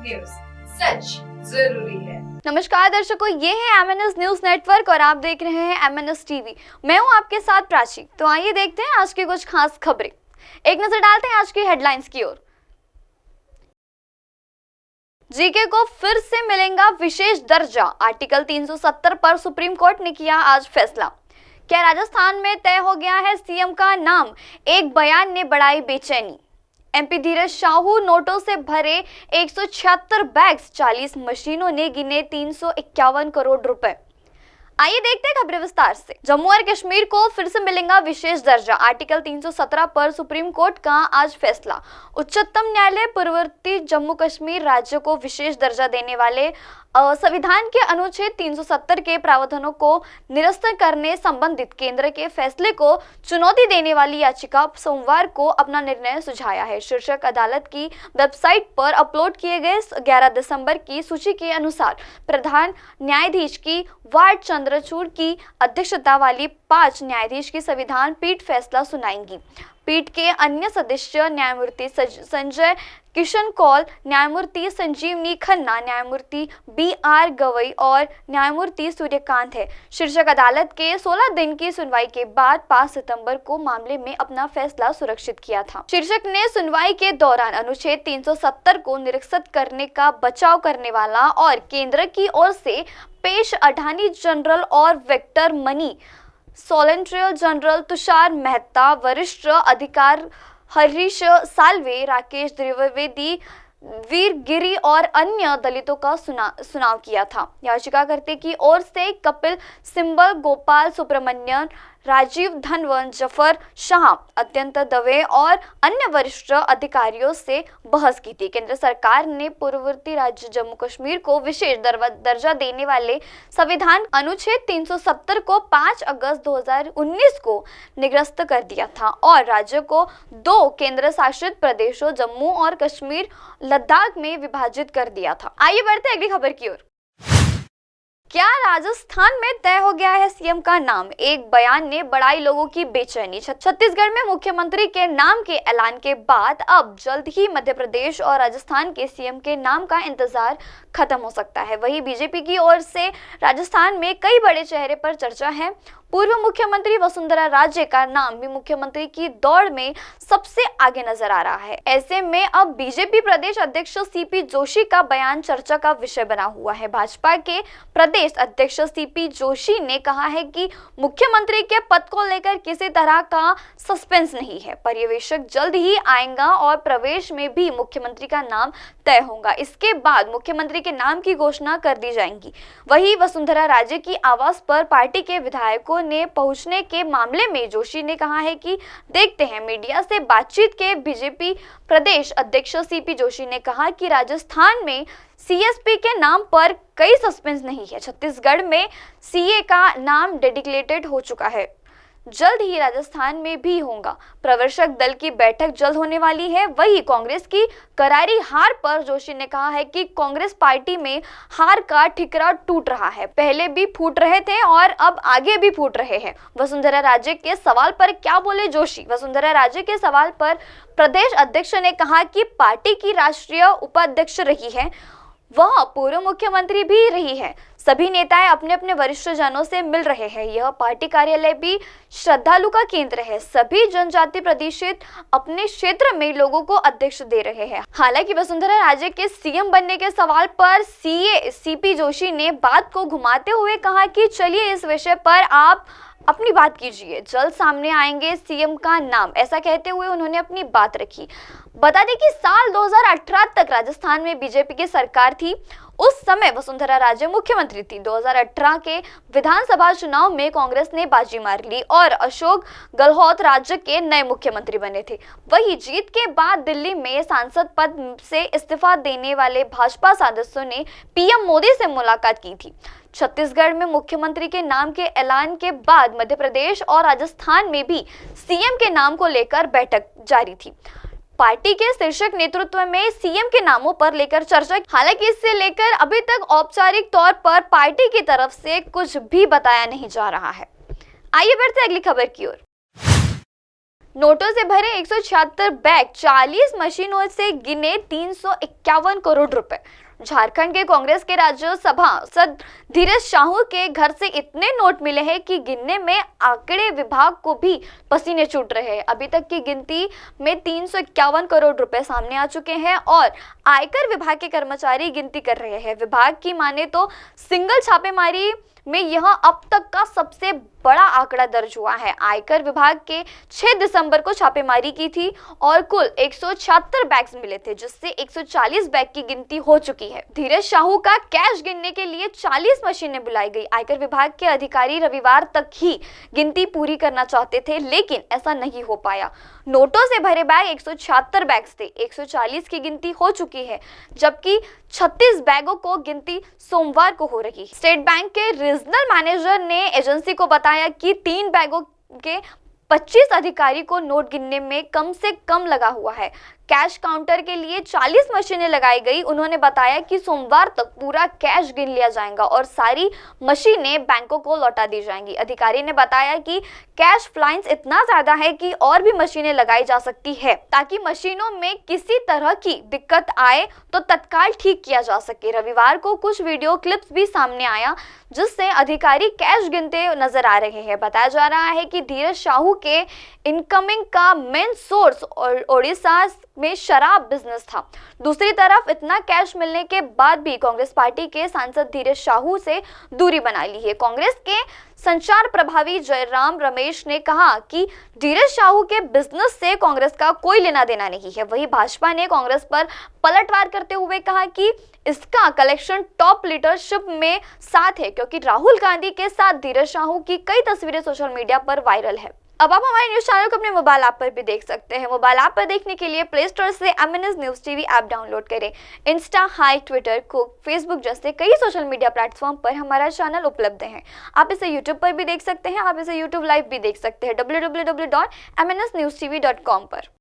News, सच जरूरी है। नमस्कार दर्शकों, ये है MNS न्यूज नेटवर्क और आप देख रहे हैं MNS टीवी। मैं हूं आपके साथ प्राची। तो आइए देखते हैं आज की कुछ खास खबरें। एक नजर डालते हैं आज की हेडलाइंस की ओर। जीके को फिर से मिलेगा विशेष दर्जा, आर्टिकल 370 पर सुप्रीम कोर्ट ने किया आज फैसला। क्या राजस्थान में तय हो गया है सीएम का नाम? एक बयान ने बढ़ाई बेचैनी। MP धीरज साहू नोटों से भरे 176 बैग्स, 40 मशीनों ने गिने 351 करोड़ रुपए। आइए देखते हैं खबरें विस्तार से। जम्मू और कश्मीर को फिर से मिलेगा विशेष दर्जा, आर्टिकल 317 पर सुप्रीम कोर्ट का आज फैसला। उच्चतम न्यायालय पूर्ववर्ती जम्मू कश्मीर राज्य को विशेष दर्जा देने वाले संविधान के अनुच्छेद 370 के प्रावधानों को निरस्त करने संबंधित केंद्र के फैसले को चुनौती देने वाली याचिका सोमवार को अपना निर्णय सुझाया है। शीर्षक अदालत की वेबसाइट पर अपलोड किए गए 11 दिसंबर की सूची के अनुसार प्रधान न्यायाधीश की वार्ड चंद्रचूड़ की अध्यक्षता वाली 5 न्यायाधीश की संविधान पीठ फैसला सुनाएंगी। पीठ के अन्य सदस्य न्यायमूर्ति संजय किशन कौल, न्यायमूर्ति संजीवनी खन्ना, न्यायमूर्ति BR गवई और न्यायमूर्ति सूर्यकांत है। शीर्षक अदालत के 16 दिन की सुनवाई के बाद 5 सितंबर को मामले में अपना फैसला सुरक्षित किया था। शीर्षक ने सुनवाई के दौरान अनुच्छेद 370 को निरस्त करने का बचाव करने वाला और केंद्र की ओर से पेश अटॉर्नी जनरल और vector money solicitor general Tushar Mehta, वरिष्ठ अधिकार हरीश साल्वे, राकेश द्विवेदी, वीर गिरी और अन्य दलितों का सुनाव किया था। याचिकाकर्ता की ओर से कपिल सिब्बल, गोपाल सुब्रमण्यन, राजीव धनवन, जफर शाह, अत्यंत दवे और अन्य वरिष्ठ अधिकारियों से बहस की थी। केंद्र सरकार ने पूर्ववर्ती राज्य जम्मू कश्मीर को विशेष दर्जा देने वाले संविधान अनुच्छेद 370 को 5 अगस्त 2019 को निरस्त कर दिया था और राज्य को 2 केंद्र शासित प्रदेशों जम्मू और कश्मीर, लद्दाख में विभाजित कर दिया था। आइए बढ़ते अगली खबर की ओर। क्या राजस्थान में तय हो गया है सीएम का नाम? एक बयान ने बढ़ाई लोगों की बेचैनी। छत्तीसगढ़ में मुख्यमंत्री के नाम के ऐलान के बाद अब जल्द ही मध्य प्रदेश और राजस्थान के सीएम के नाम का इंतजार खत्म हो सकता है। वहीं बीजेपी की ओर से राजस्थान में कई बड़े चेहरे पर चर्चा है। पूर्व मुख्यमंत्री वसुंधरा राजे का नाम भी मुख्यमंत्री की दौड़ में सबसे आगे नजर आ रहा है। ऐसे में अब बीजेपी प्रदेश अध्यक्ष CP जोशी का बयान चर्चा का विषय बना हुआ है। भाजपा के प्रदेश अध्यक्ष CP जोशी ने कहा है कि मुख्यमंत्री के पद को लेकर किसी तरह का सस्पेंस नहीं है। पर्यवेक्षक जल्द ही आएगा और प्रवेश में भी मुख्यमंत्री का नाम तय होगा। इसके बाद मुख्यमंत्री के नाम की घोषणा कर दी जाएगी। वहीं वसुंधरा राजे की आवास पर पार्टी के विधायकों ने पहुंचने के मामले में जोशी ने कहा है कि देखते हैं। मीडिया से बातचीत के बीजेपी प्रदेश अध्यक्ष CP जोशी ने कहा कि राजस्थान में CSP के नाम पर कई सस्पेंस नहीं है। छत्तीसगढ़ में CA का नाम डेडिकेटेड हो चुका है, जल्द ही राजस्थान में भी होगा। प्रवर्तक दल की बैठक जल्द होने वाली है। वही कांग्रेस की करारी हार पर जोशी ने कहा है कि कांग्रेस पार्टी में हार का ठिकरा टूट रहा है। पहले भी फूट रहे थे और अब आगे भी फूट रहे हैं। वसुंधरा राजे के सवाल पर क्या बोले जोशी? वसुंधरा राजे के सवाल पर प्रदेश अध्यक्ष ने कहा कि पार्टी की राष्ट्रीय उपाध्यक्ष रही है, वह पूर्व मुख्यमंत्री भी रही है। सभी नेताएं अपने अपने वरिष्ठ जनों से मिल रहे हैं। यह पार्टी कार्यालय भी श्रद्धालु का केंद्र है। सभी जनजाति प्रतिशत अपने क्षेत्र में लोगों को अध्यक्ष दे रहे हैं। हालांकि वसुंधरा राजे के सीएम बनने के सवाल पर CP जोशी ने बात को घुमाते हुए कहा कि चलिए इस विषय पर आप अपनी बात कीजिए, जल्द सामने आएंगे सीएम का नाम। ऐसा कहते हुए उन्होंने अपनी बात रखी। बता दें कि साल 2018 तक राजस्थान में बीजेपी की सरकार थी। उस समय वसुंधरा राजे मुख्यमंत्री थी। 2018 के विधानसभा चुनाव में कांग्रेस ने बाजी मार ली और अशोक गहलोत राज्य के नए मुख्यमंत्री बने थे। वही जीत के बाद दिल्ली में सांसद पद से इस्तीफा देने वाले भाजपा सदस्यों ने PM मोदी से मुलाकात की थी। छत्तीसगढ़ में मुख्यमंत्री के नाम के ऐलान के बाद मध्य प्रदेश और राजस्थान में भी सीएम के नाम को लेकर बैठक जारी थी। पार्टी के शीर्ष नेतृत्व में सीएम के नामों पर लेकर चर्चा। हालांकि इससे लेकर अभी तक औपचारिक तौर पर पार्टी की तरफ से कुछ भी बताया नहीं जा रहा है। आइए बढ़ते अगली खबर की ओर। नोटों से भरे 176 बैग 40 मशीनों से गिने 351 करोड़ रुपए। झारखंड के कांग्रेस के राज्यसभा सद धीरज साहू के घर से इतने नोट मिले हैं कि गिनने में आंकड़े विभाग को भी पसीने छूट रहे हैं। अभी तक की गिनती में 351 करोड़ रुपए सामने आ चुके हैं और आयकर विभाग के कर्मचारी गिनती कर रहे हैं। विभाग की माने तो सिंगल छापेमारी में यह अब तक का सबसे बड़ा आंकड़ा दर्ज हुआ है। आयकर विभाग के 6 दिसंबर को छापेमारी की थी और कुल 176 बैग्स मिले थे, जिससे 140 बैग की गिनती हो चुकी है। धीरज साहू का कैश गिनने के लिए 40 मशीनें बुलाई गई। आयकर विभाग के अधिकारी रविवार तक ही गिनती पूरी करना चाहते थे, लेकिन ऐसा नहीं हो पाया। नोटों से भरे बैग 176 बैग्स थे, 140 की गिनती हो चुकी है, जबकि 36 बैगों को गिनती सोमवार को हो रही है। स्टेट बैंक के रीजनल मैनेजर ने एजेंसी को बताया कि 3 बैगों के 25 अधिकारी को नोट गिनने में कम से कम लगा हुआ है। कैश काउंटर के लिए 40 मशीनें लगाई गई। उन्होंने बताया कि सोमवार तक पूरा कैश गिन लिया जाएगा और सारी मशीनें बैंकों को लौटा दी जाएंगी। अधिकारी ने बताया कि कैश फ्लाइंस इतना ज्यादा है कि और भी मशीनें लगाई जा सकती है, ताकि मशीनों में किसी तरह की दिक्कत आए तो तत्काल ठीक किया जा सके। रविवार को कुछ वीडियो क्लिप्स भी सामने आया, जिससे अधिकारी कैश गिनते नजर आ रहे हैं। बताया जा रहा है कि धीरज साहू के इनकमिंग का मेन सोर्स ओडिशा में शराब बिजनेस था। दूसरी तरफ इतना कैश मिलने के बाद भी कांग्रेस पार्टी के सांसद धीरज साहू से दूरी बना ली है। कांग्रेस के संचार प्रभारी जयराम रमेश ने कहा कि धीरज साहू के बिजनेस से कांग्रेस का कोई लेना देना नहीं है। वहीं भाजपा ने कांग्रेस पर पलटवार करते हुए कहा कि इसका कलेक्शन टॉप लीडरशिप में साथ है, क्योंकि राहुल गांधी के साथ धीरज साहू की कई तस्वीरें सोशल मीडिया पर वायरल है। अब आप हमारे न्यूज चैनल को अपने मोबाइल ऐप पर भी देख सकते हैं। मोबाइल ऐप पर देखने के लिए प्ले स्टोर से MNS news TV app download करें। इंस्टा, हाई, ट्विटर, कुक, फेसबुक जैसे कई सोशल मीडिया प्लेटफॉर्म पर हमारा चैनल उपलब्ध है। आप इसे यूट्यूब पर भी देख सकते हैं, आप इसे यूट्यूब लाइव भी देख सकते हैं www.mnsnewstv.com पर।